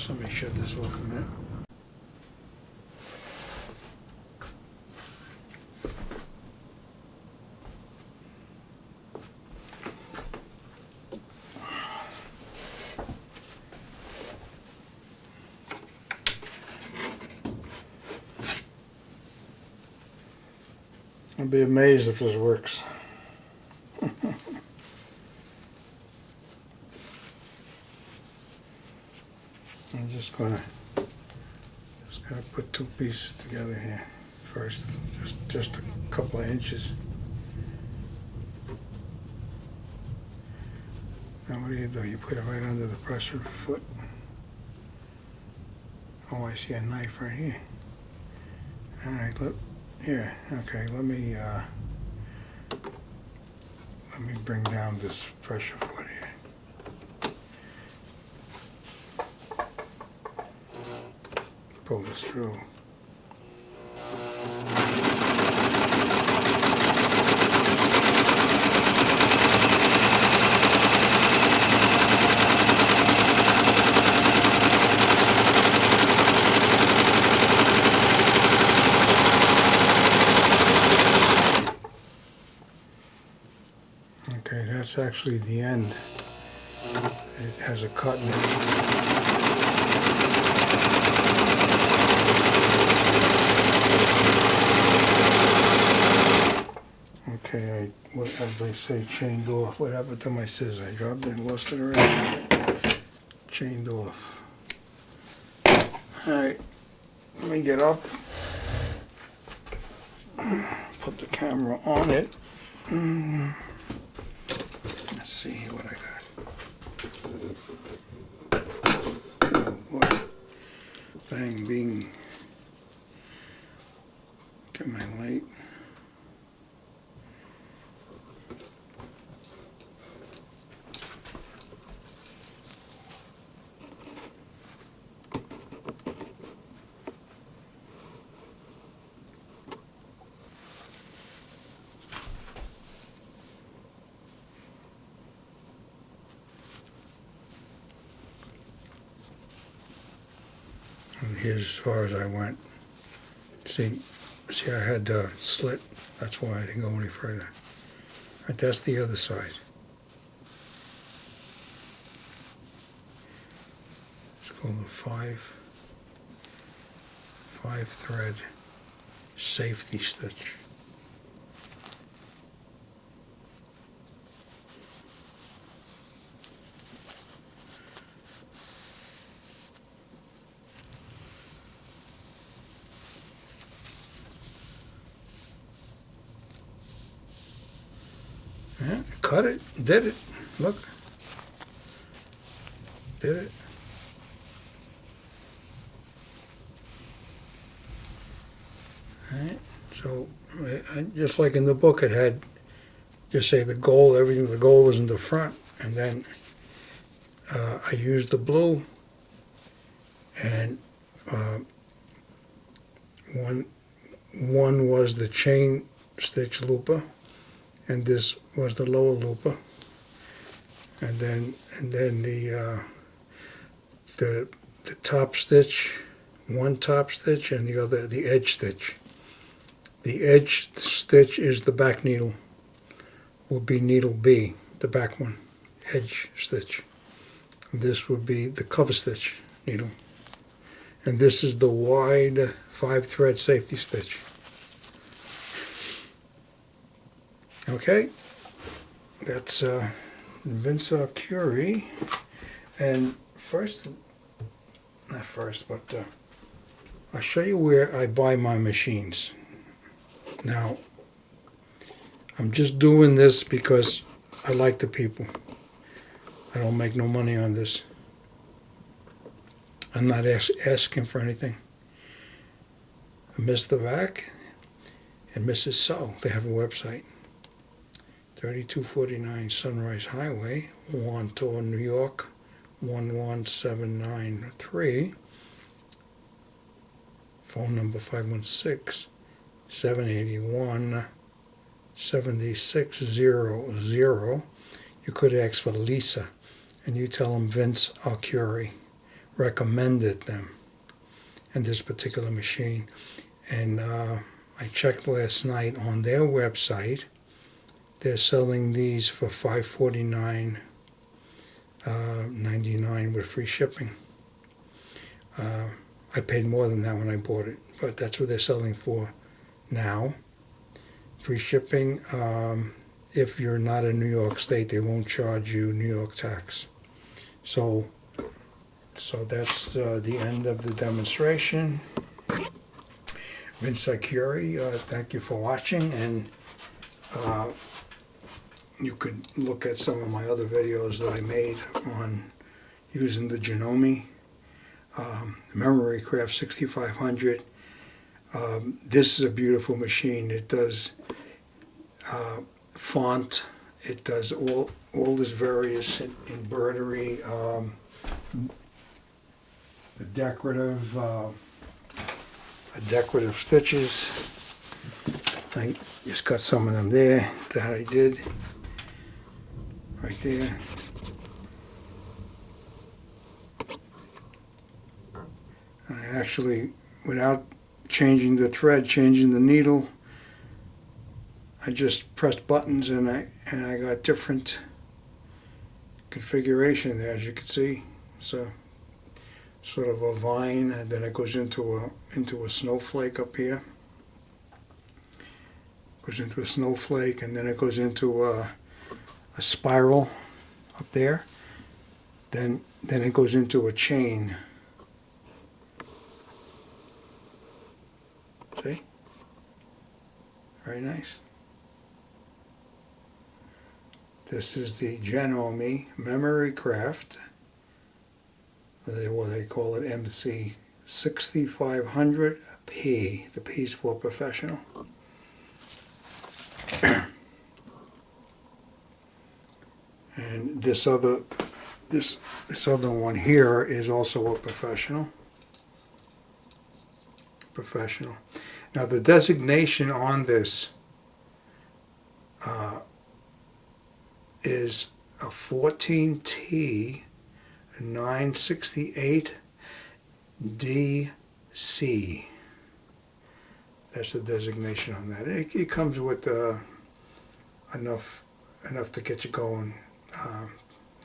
Just let me shut this off a minute. I'll be amazed if this works. I'm just gonna put two pieces together here first, just a couple of inches. Now what do? You put it right under the presser foot. Oh, I see a knife right here. All right, look. Yeah, okay, let me bring down this pressure foot here. Pull this through. Okay, that's actually the end. It has a cut in it. Okay, as they say, chained off. What happened to my scissors? I dropped it and lost it already. Chained off. Alright, let me get up. Put the camera on it. Let's see what I got. Oh boy. Bang, bing. Get my light. And here's as far as I went. See, I had a slit. That's why I didn't go any further. Right, that's the other side. It's called a five thread safety stitch. Yeah, cut it, did it, look, did it. Alright, so just like in the book, it had, just say the gold, everything, the gold was in the front, and then I used the blue, and one was the chain stitch looper, and this was the lower looper, and then the top stitch, one top stitch, and the other the edge stitch. The edge stitch is the back needle, would be needle B, the back one, edge stitch. This would be the cover stitch needle, and this is the wide 5-thread safety stitch. Okay, that's Vince Curie, and not first, but I'll show you where I buy my machines. Now, I'm just doing this because I like the people. I don't make no money on this. I'm not asking for anything. Mr. Vac and Mrs. So, they have a website. 3249 Sunrise Highway, Wantagh, New York, 11793. Phone number 516-781-7600. You could ask for Lisa, and you tell them Vince Curie. recommended them in this particular machine. And I checked last night on their website. They're selling these for $549.99 with free shipping. I paid more than that when I bought it, but that's what they're selling for now. Free shipping. If you're not in New York State, they won't charge you New York tax. So that's the end of the demonstration. Vince Icuri, thank you for watching, and you could look at some of my other videos that I made on using the Genome Memory Craft 6500. This is a beautiful machine. It does font. It does all this various embroidery, the decorative stitches. I just got some of them there that I did right there. I actually, without changing the thread, changing the needle, I just pressed buttons and I got different configuration there, as you can see. So sort of a vine, and then it goes into a snowflake up here. Goes into a snowflake, and then it goes into a spiral up there. Then it goes into a chain. See? Very nice. This is the Genome Memory Craft. What they call it, MC 6500P. The P is for professional. And this other one here is also a professional. Now the designation on this is a 14T 968 DC. That's the designation on that. It comes with enough to get you going.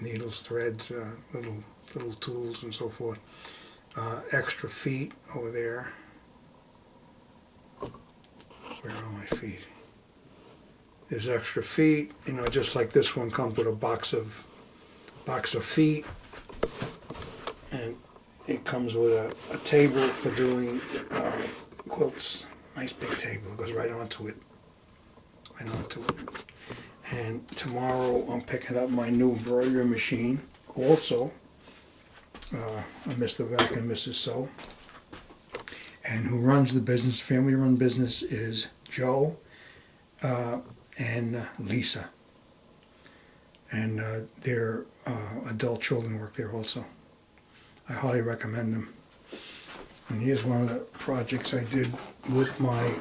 Needles, threads, little tools, and so forth. Extra feet over there. Where are my feet? There's extra feet. You know, just like this one comes with a box of feet. And it comes with a table for doing quilts. Nice big table. It goes right onto it. And tomorrow I'm picking up my new embroidery machine. Also, Mr. Vac and Mrs. So. And who runs the business, family-run business, is Joe and Lisa. And their adult children work there also. I highly recommend them. And here's one of the projects I did with my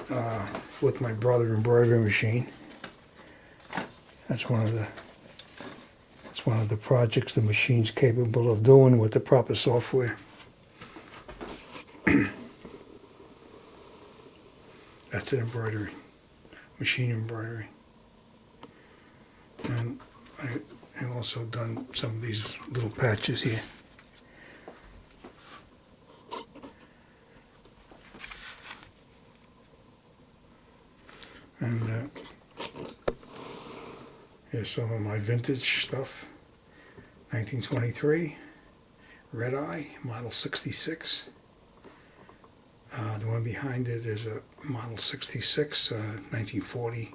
brother embroidery machine. That's one of the projects the machine's capable of doing with the proper software. That's an embroidery, machine embroidery. And I've also done some of these little patches here. And here's some of my vintage stuff. 1923, Red Eye, model 66. The one behind it is a model 66, 1940.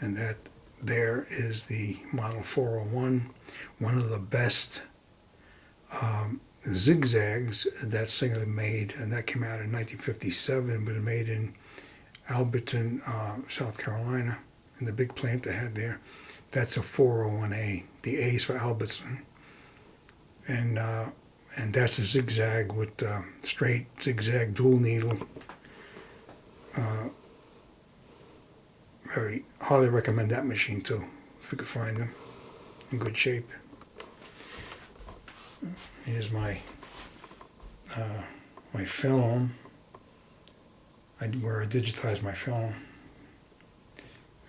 And that there is the model 401, one of the best zigzags that Singer made, and that came out in 1957, but it made in Alberton, South Carolina, in the big plant they had there. That's a 401A. The A is for Alberton. And that's a zigzag with straight zigzag dual needle. Very highly recommend that machine too, if you could find them in good shape. Here's my my film, where I digitize my film.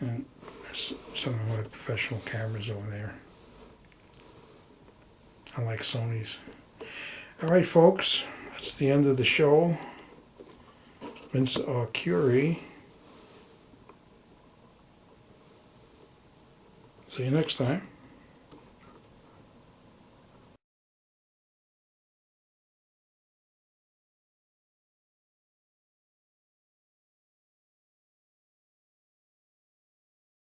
And some of my professional cameras over there. I like Sony's. All right, folks, that's the end of the show. Vince Curie. See you next time.